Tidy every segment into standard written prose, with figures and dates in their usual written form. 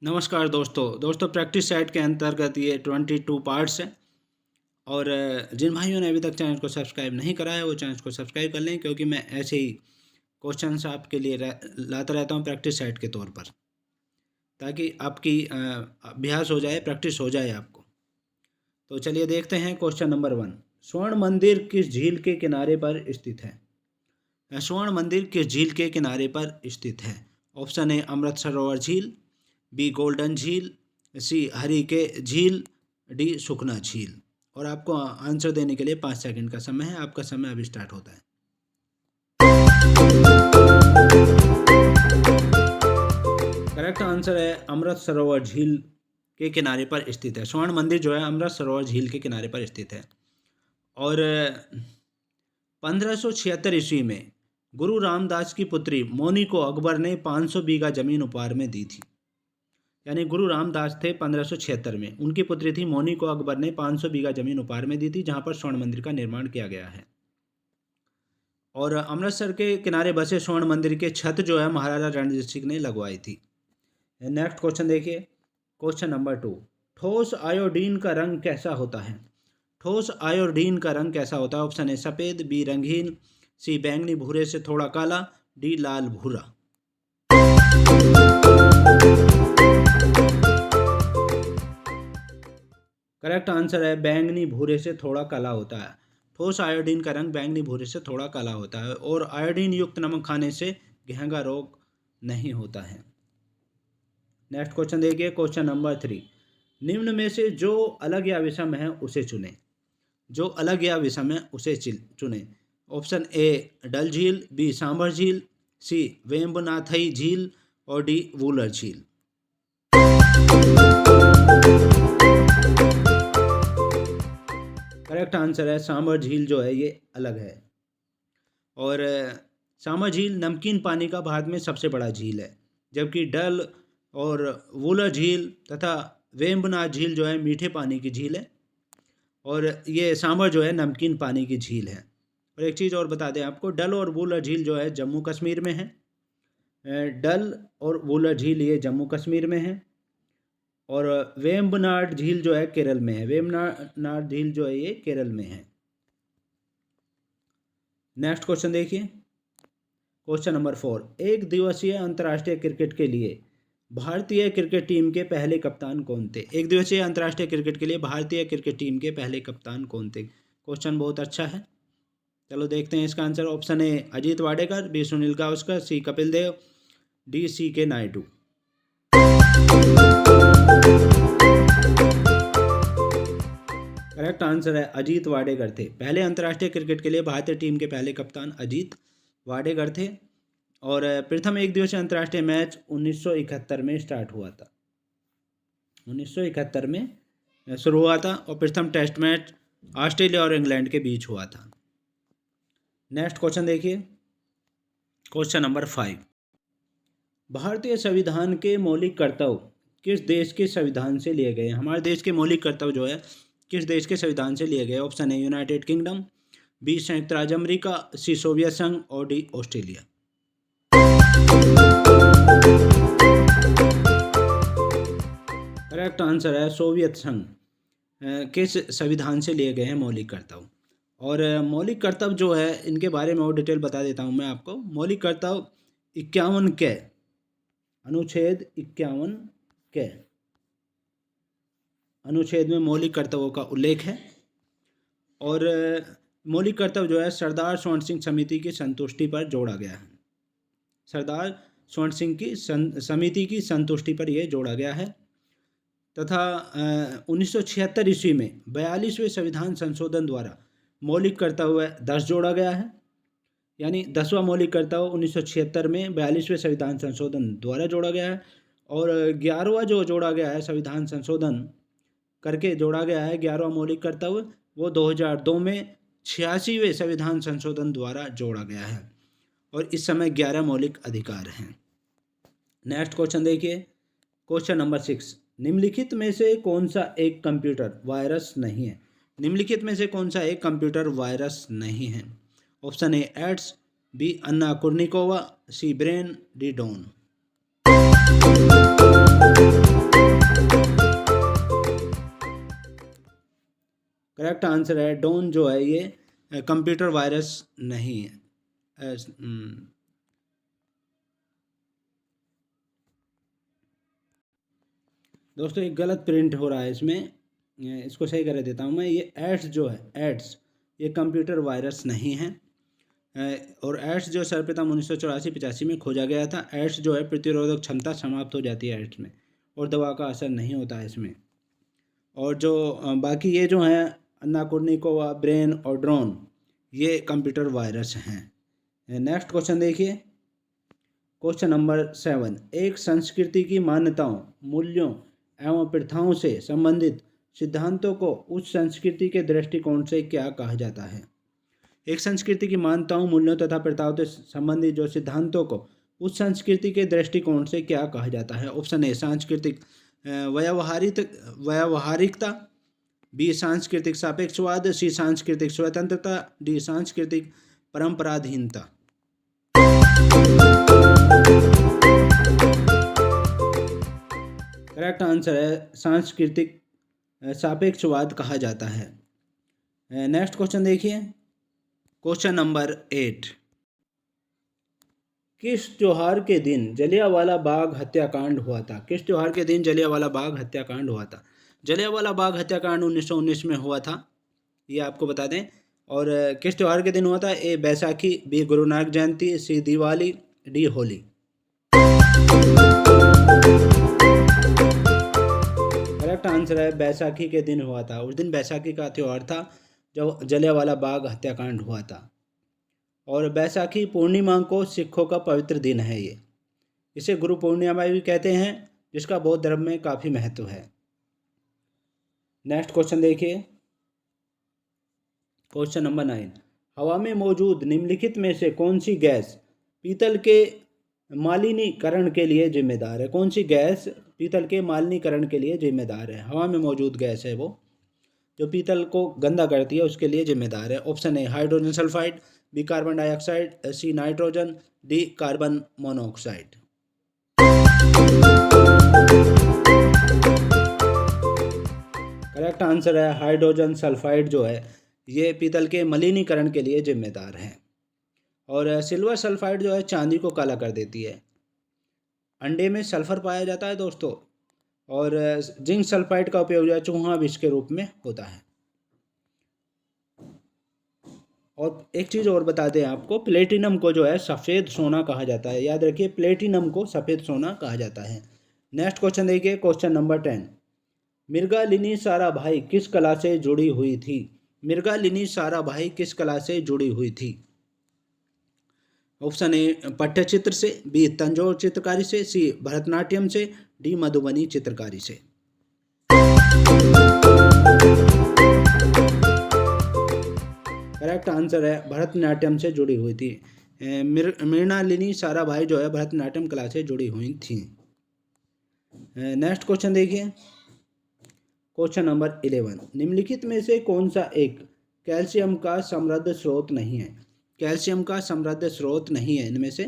नमस्कार दोस्तों practice set के अंतर्गत ये 22 पार्ट्स हैं। और जिन भाइयों ने अभी तक चैनल को सब्सक्राइब नहीं करा है वो चैनल को सब्सक्राइब कर लें, क्योंकि मैं ऐसे ही क्वेश्चंस आपके लिए लाता रहता हूँ प्रैक्टिस सेट के तौर पर, ताकि आपकी अभ्यास हो जाए, प्रैक्टिस हो जाए आपको। तो चलिए देखते हैं क्वेश्चन नंबर 1। स्वर्ण मंदिर किस झील के किनारे पर स्थित है? स्वर्ण मंदिर किस झील के किनारे पर स्थित है? ऑप्शन ए अमृत सरोवर झील, बी गोल्डन झील, सी हरी के झील, डी सुखना झील। और आपको आंसर देने के लिए 5 सेकंड का समय है। आपका समय अभी स्टार्ट होता है। करेक्ट आंसर है अमृत सरोवर झील के किनारे पर स्थित है। स्वर्ण मंदिर जो है अमृत सरोवर झील के किनारे पर स्थित है। और 1576 ईस्वी में गुरु रामदास की पुत्री मोनी को अकबर ने 500 बीघा जमीन उपहार में दी थी। यानी गुरु रामदास थे 1576 में, उनकी पुत्री थी मोनी को अकबर ने 500 बीघा जमीन उपहार में दी थी, जहां पर स्वर्ण मंदिर का निर्माण किया गया है। और अमृतसर के किनारे बसे स्वर्ण मंदिर के छत जो है महाराजा रणजीत सिंह ने लगवाई थी। नेक्स्ट क्वेश्चन देखिए, क्वेश्चन नंबर 2। ठोस आयोडीन का रंग कैसा होता है? ठोस आयोडीन का रंग कैसा होता है? ऑप्शन ए सफेद, बी रंगीन, सी बैंगनी भूरे से थोड़ा काला, डी लाल भूरा। करेक्ट आंसर है बैंगनी भूरे से थोड़ा काला होता है। ठोस आयोडीन का रंग बैंगनी भूरे से थोड़ा काला होता है। और आयोडीन युक्त नमक खाने से घेंघा रोग नहीं होता है। नेक्स्ट क्वेश्चन देखिए, क्वेश्चन नंबर 3। निम्न में से जो अलग या विषम है उसे चुने। जो अलग या विषम है उसे चुने। ऑप्शन ए डल झील, बी सांभर झील, सी वेम्बनाथई झील, और डी वूलर झील। करेक्ट आंसर है सांभर झील जो है ये अलग है। और सांभर झील नमकीन पानी का भारत में सबसे बड़ा झील है, जबकि डल और वूलर झील तथा वेम्बनाथ झील जो है मीठे पानी की झील है, और ये सांभर जो है नमकीन पानी की झील है। और एक चीज़ और बता दें आपको, डल और वूलर झील जो है जम्मू कश्मीर में है। डल और वूलर झील ये जम्मू कश्मीर में है। और वेम्बनाड झील जो है केरल में है। वेम्बनाड झील जो है ये केरल में है। नेक्स्ट क्वेश्चन देखिए, क्वेश्चन नंबर 4। एक दिवसीय अंतर्राष्ट्रीय क्रिकेट के लिए भारतीय क्रिकेट टीम के पहले कप्तान कौन थे? एक दिवसीय अंतर्राष्ट्रीय क्रिकेट के लिए भारतीय क्रिकेट टीम के पहले कप्तान कौन थे? क्वेश्चन बहुत अच्छा है, चलो देखते हैं इसका answer. Option A Ajit Wadekar, B Sunil Gavaskar, C Kapil Dev, D C K Naidu. Correct answer है अजीत वाडेकर थे। पहले अंतर्राष्ट्रीय क्रिकेट के लिए भारतीय टीम के पहले कप्तान अजीत वाडेकर थे। और प्रथम एक दिवसीय अंतर्राष्ट्रीय मैच 1971 में स्टार्ट हुआ था। 1971 में शुरू हुआ था। और प्रथम टेस्ट मैच ऑस्ट्रेलिया और इंग्लैंड के बीच हुआ था। नेक्स्ट क्वेश्चन देखिए, क्वेश्चन नंबर 5। भारतीय संविधान के मौलिक कर्तव्य किस देश के संविधान से लिए गए? हमारे देश के मौलिक कर्तव्य जो है किस देश के संविधान से लिए गए? Option A United Kingdom, B संयुक्त राज्य अमेरिका, सी सोवियत संघ, और डी ऑस्ट्रेलिया। करेक्ट आंसर है सोवियत संघ के संविधान से लिए गए हैं मौलिक कर्तव्य। और मौलिक कर्तव्य जो है इनके बारे में और डिटेल बता देता हूं मैं आपको। मौलिक कर्तव्य 51 के अनुच्छेद 51 के अनुच्छेद में मौलिक कर्तव्यों का उल्लेख है। और मौलिक कर्तव्य जो है सरदार स्वर्ण सिंह समिति की संतुष्टि पर जोड़ा गया है। सरदार स्वर्ण सिंह की समिति की संतुष्टि पर यह जोड़ा गया है। तथा 1976 ईस्वी में 42वें संविधान संशोधन द्वारा मौलिक कर्तव्य 10 जोड़ा गया है। यानी 10वां मौलिक कर्तव्य 1976 में 42वें संविधान संशोधन द्वारा जोड़ा गया है। और 11वां जो जोड़ा गया है संविधान संशोधन करके जोड़ा गया है 11वां मौलिक कर्तव्य, वो 2002 में 86वें संविधान संशोधन द्वारा जोड़ा गया है। और इस समय 11 मौलिक अधिकार हैं। नेक्स्ट क्वेश्चन देखिए, क्वेश्चन नंबर 6। निम्नलिखित में से कौन सा एक कंप्यूटर वायरस नहीं है? निम्नलिखित में से कौन सा एक कंप्यूटर वायरस नहीं है? Option A AIDS, B Anna Kournikova, C Brain, D Don. Correct answer है डोन जो है ये कंप्यूटर वायरस नहीं है। दोस्तों एक गलत प्रिंट हो रहा है इसमें, इसको सही कर देता हूँ मैं। ये एड्स जो है, एड्स ये कंप्यूटर वायरस नहीं है। और एड्स जो सर्वप्रथम 1984-85 में खोजा गया था। एड्स जो है प्रतिरोधक क्षमता समाप्त हो जाती है एड्स में, और दवा का असर नहीं होता है इसमें। और जो बाकी ये जो हैं अन्ना कुर्निकोवा, ब्रेन और ड्रोन, ये कंप्यूटर वायरस हैं। नेक्स्ट क्वेश्चन देखिए, क्वेश्चन नंबर 7। एक संस्कृति की मान्यताओं, मूल्यों एवं प्रथाओं से संबंधित सिद्धांतों को उस संस्कृति के दृष्टिकोण से क्या कहा जाता है? एक संस्कृति की मान्यताओं, मूल्यों तथा प्रथाओं से संबंधित जो सिद्धांतों को उस संस्कृति के दृष्टिकोण से क्या कहा जाता है? ऑप्शन ए सांस्कृतिक व्यावहारिकता, बी सांस्कृतिक सापेक्षवाद, सी सांस्कृतिक स्वतंत्रता, डी सांस्कृतिक परंपराधीनता। करेक्ट आंसर है सांस्कृतिक सापेक्षवाद कहा जाता है। नेक्स्ट क्वेश्चन देखिए, क्वेश्चन नंबर 8। किस त्योहार के दिन जलियांवाला बाग हत्याकांड हुआ था? किस त्योहार के दिन जलियांवाला बाग हत्याकांड हुआ था? जलियांवाला बाग हत्याकांड 1919 में हुआ था, ये आपको बता दें। और किस त्योहार के दिन हुआ था? ए Baisakhi, B Guru Nanak Jayanti, C Diwali, D Holi. Correct answer है बैसाखी के दिन हुआ था। उस दिन बैसाखी का त्यौहार था जब जलियांवाला बाग हत्याकांड हुआ था। और बैसाखी पूर्णिमा को सिखों का पवित्र दिन है ये, इसे गुरु पूर्णिमा भी कहते हैं, जिसका बौद्ध धर्म में काफ़ी महत्व है। नेक्स्ट क्वेश्चन देखिए, क्वेश्चन नंबर 9। हवा में मौजूद निम्नलिखित में से कौन सी गैस पीतल के मालिनीकरण के लिए जिम्मेदार है? कौन सी गैस पीतल के मालिनीकरण के लिए जिम्मेदार है? हवा में मौजूद गैस है वो जो पीतल को गंदा करती है, उसके लिए जिम्मेदार है। Option A hydrogen sulphide, B carbon dioxide, C nitrogen, D carbon monoxide. Correct answer है हाइड्रोजन सल्फाइड जो है ये पीतल के मलिनीकरण के लिए जिम्मेदार है। और सिल्वर सल्फाइड जो है चांदी को काला कर देती है। अंडे में सल्फर पाया जाता है दोस्तों, और जिंक सल्फाइड का उपयोग जो है चूहा विष के रूप में होता है। और एक चीज़ और बता दें आपको, प्लेटिनम को जो है सफ़ेद सोना कहा जाता है। याद रखिए, प्लेटिनम को सफ़ेद सोना कहा जाता है। नेक्स्ट क्वेश्चन देखिए, क्वेश्चन नंबर 10। मृगालिनी साराभाई किस कला से जुड़ी हुई थी? मृगालिनी साराभाई किस कला से जुड़ी हुई थी? ऑप्शन ए पट्टचित्र से, बी तंजौर चित्रकारी से, सी भरतनाट्यम से, डी मधुबनी चित्रकारी से। करेक्ट आंसर है भरतनाट्यम से जुड़ी हुई थी। मृणालिनी साराभाई जो है भरतनाट्यम कला से जुड़ी हुई थी। नेक्स्ट क्वेश्चन देखिए, क्वेश्चन नंबर 11। निम्नलिखित में से कौन सा एक कैल्शियम का समृद्ध स्रोत नहीं है? कैल्शियम का समृद्ध स्रोत नहीं है इनमें से।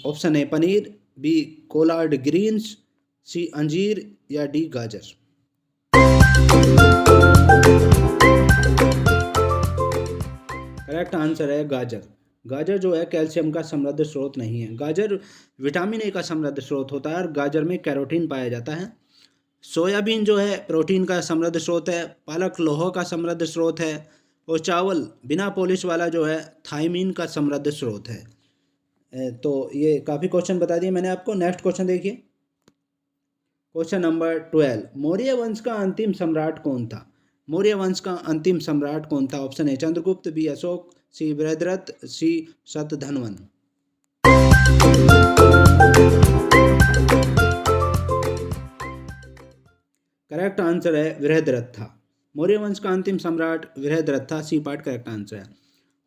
Option A paneer, B collard greens, C अंजीर, या डी गाजर। करेक्ट आंसर है गाजर। गाजर जो है कैल्शियम का समृद्ध स्रोत नहीं है। गाजर विटामिन ए का समृद्ध स्रोत होता है और गाजर में कैरोटीन पाया जाता है। सोयाबीन जो है प्रोटीन का समृद्ध स्रोत है। पालक लोह का समृद्ध स्रोत है। और चावल बिना पॉलिश वाला जो है थायमीन का समृद्ध स्रोत है। तो ये काफ़ी क्वेश्चन बता दिए मैंने आपको। नेक्स्ट क्वेश्चन देखिए, क्वेश्चन नंबर 12। मौर्य वंश का अंतिम सम्राट कौन था? मौर्य वंश का अंतिम सम्राट कौन था? Option A Chandragupta, B Ashoka, C Brihadratha, C Shatadhanvan. Correct answer है बृहद्रथ था। मौर्य वंश का अंतिम सम्राट बृहद्रथ था, सी पार्ट करेक्ट आंसर है।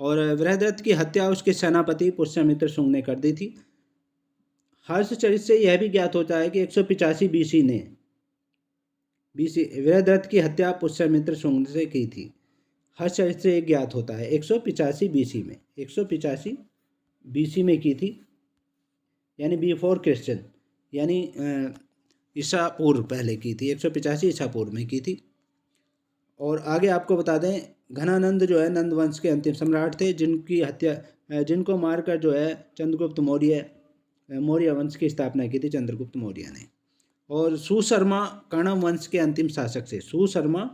और बृहद्रथ की हत्या उसके सेनापति पुष्यमित्र शुंग ने कर दी थी। हर्षचरित से यह भी ज्ञात होता है कि 185 बीसी बृहद्रथ की हत्या पुष्यमित्र शुंग से की थी। हर्षचरित से ज्ञात होता है 185 बीसी में, 185 बीसी में की थी, यानी बिफोर क्रिश्चियन, यानी ईसा पूर्व पहले की थी। 185 ईसा पूर्व में की थी। और आगे आपको बता दें, घनानंद जो है नंद वंश के अंतिम सम्राट थे, जिनको मारकर जो है चंद्रगुप्त मौर्य वंश की स्थापना की थी चंद्रगुप्त मौर्य ने। और सुशर्मा कर्णम वंश के अंतिम शासक थे। सुशर्मा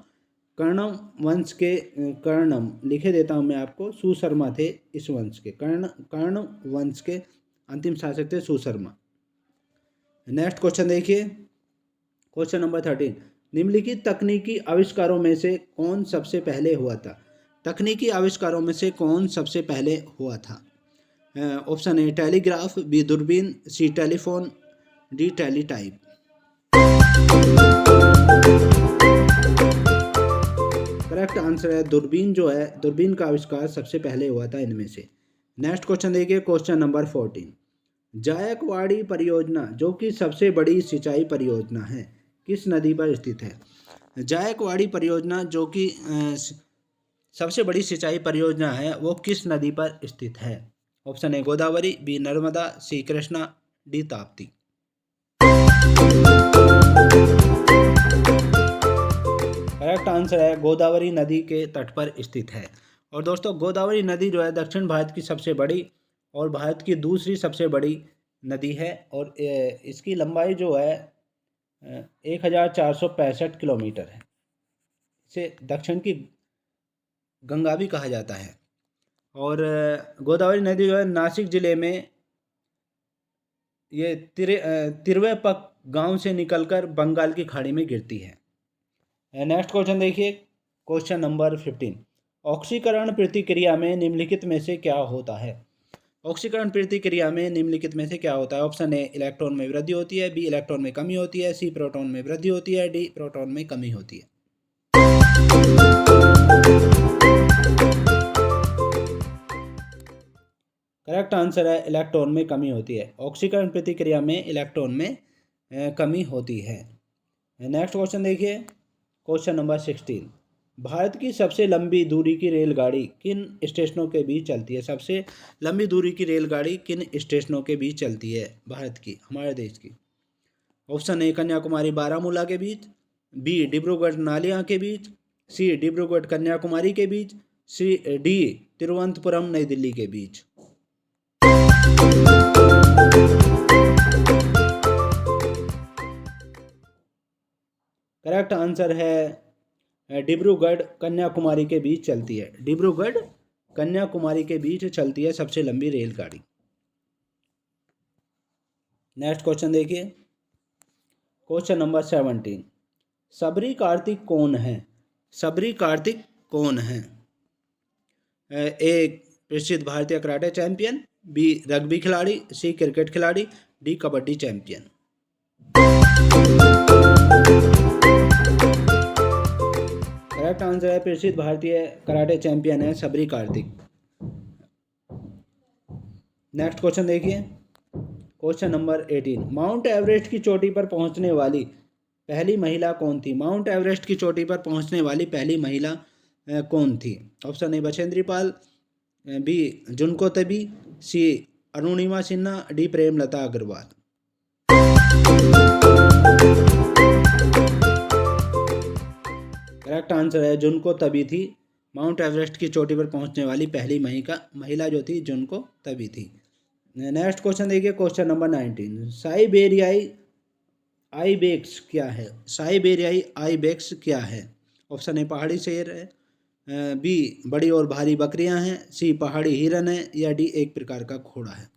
कर्णम वंश के, कर्णम लिखे देता हूँ मैं आपको, सुशर्मा थे इस वंश के, कर्ण वंश के अंतिम शासक थे सुशर्मा। नेक्स्ट क्वेश्चन देखिए, क्वेश्चन नंबर 13, निम्नलिखित तकनीकी आविष्कारों में से कौन सबसे पहले हुआ था? तकनीकी आविष्कारों में से कौन सबसे पहले हुआ था? ऑप्शन ए टेलीग्राफ, बी दूरबीन, C telephone, D teletype. Correct answer है दूरबीन जो है, दूरबीन का आविष्कार सबसे पहले हुआ था इनमें से। नेक्स्ट क्वेश्चन देखिए, क्वेश्चन नंबर 14, जायकवाड़ी परियोजना जो कि सबसे बड़ी सिंचाई परियोजना है किस नदी पर स्थित है? जायकवाड़ी परियोजना जो कि सबसे बड़ी सिंचाई परियोजना है वो किस नदी पर स्थित है? Option A Godavari, B Narmada, C Krishna, D Tapti. Correct answer है गोदावरी नदी के तट पर स्थित है। और दोस्तों गोदावरी नदी जो है दक्षिण भारत की सबसे बड़ी और भारत की दूसरी सबसे बड़ी नदी है और इसकी लंबाई जो है 1465 किलोमीटर है। इसे दक्षिण की गंगा भी कहा जाता है। और गोदावरी नदी जो है नासिक जिले में ये तिरवेपक गांव से निकलकर बंगाल की खाड़ी में गिरती है। नेक्स्ट क्वेश्चन देखिए, क्वेश्चन नंबर 15, ऑक्सीकरण प्रतिक्रिया में निम्नलिखित में से क्या होता है? ऑक्सीकरण प्रतिक्रिया में निम्नलिखित में से क्या होता है? ऑप्शन ए इलेक्ट्रॉन में वृद्धि होती है, बी इलेक्ट्रॉन में कमी होती है, सी प्रोटॉन में वृद्धि होती है, डी प्रोटॉन में कमी होती है। करेक्ट आंसर है इलेक्ट्रॉन में कमी होती है। ऑक्सीकरण प्रतिक्रिया में इलेक्ट्रॉन में कमी होती है। नेक्स्ट क्वेश्चन देखिए, क्वेश्चन नंबर 16, भारत की सबसे लंबी दूरी की रेलगाड़ी किन स्टेशनों के बीच चलती है? सबसे लंबी दूरी की रेलगाड़ी किन स्टेशनों के बीच चलती है भारत की, हमारे देश की? ऑप्शन ए कन्याकुमारी बारामूला के बीच, बी डिब्रूगढ़ नालिया के बीच, सी डिब्रूगढ़ कन्याकुमारी के बीच, सी डी तिरुवनंतपुरम नई दिल्ली के बीच। करेक्ट आंसर है डिब्रूगढ़ कन्याकुमारी के बीच चलती है। डिब्रूगढ़ कन्याकुमारी के बीच चलती है सबसे लंबी रेलगाड़ी। नेक्स्ट क्वेश्चन देखिए, क्वेश्चन नंबर 17, सबरी कार्तिक कौन है? सबरी कार्तिक कौन है? ए प्रसिद्ध भारतीय कराटे चैंपियन, बी रग्बी खिलाड़ी, सी क्रिकेट खिलाड़ी, D kabaddi champion. Correct answer है प्रसिद्ध भारतीय कराटे चैंपियन है सबरी कार्तिक। नेक्स्ट क्वेश्चन देखिए, क्वेश्चन नंबर 18, माउंट एवरेस्ट की चोटी पर पहुंचने वाली पहली महिला कौन थी? माउंट एवरेस्ट की चोटी पर पहुंचने वाली पहली महिला कौन थी? Option A Bachendri Pal, B Junko Tabei, C Arunima Sinha, D Premlata Agarwal. Correct answer है जुनको तबी थी। माउंट एवरेस्ट की चोटी पर पहुंचने वाली पहली महिला जो थी जुनको तबी थी। नेक्स्ट क्वेश्चन देखिए, क्वेश्चन नंबर 19, साइबेरियाई आइबेक्स क्या है? साइबेरियाई आइबेक्स क्या है? ऑप्शन ए पहाड़ी शेर है, बी बड़ी और भारी बकरियां हैं, सी पहाड़ी हिरन है, या डी एक प्रकार का घोड़ा है।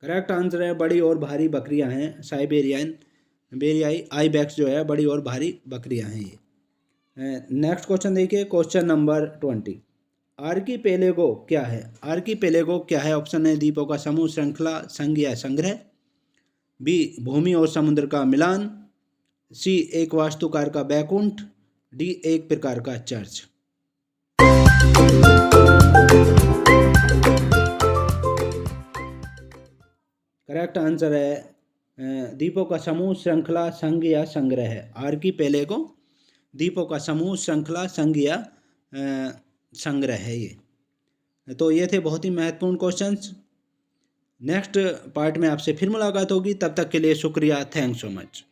करेक्ट आंसर है बड़ी और भारी बकरियां हैं। साइबेरियाई आइबेक्स जो है बड़ी और भारी बकरियां हैं ये। नेक्स्ट क्वेश्चन देखिए, क्वेश्चन नंबर 20, आर्कीपेलेगो क्या है? आर्कीपेलेगो क्या है? ऑप्शन ए द्वीपों का समूह, श्रृंखला, संघ या संग्रह, बी भूमि और समुद्र का मिलान, सी एक वास्तुकार का बैकुंठ, डी एक प्रकार का चर्च। करेक्ट आंसर है द्वीपों का समूह, श्रृंखला, संघ या संग्रह है। आर्कीपेलेगो द्वीपों का समूह, श्रृंखला, संघ या संग्रह है ये। तो ये थे बहुत ही महत्वपूर्ण क्वेश्चंस नेक्स्ट पार्ट में आपसे फिर मुलाकात होगी, तब तक के लिए शुक्रिया, थैंक्स सो मच।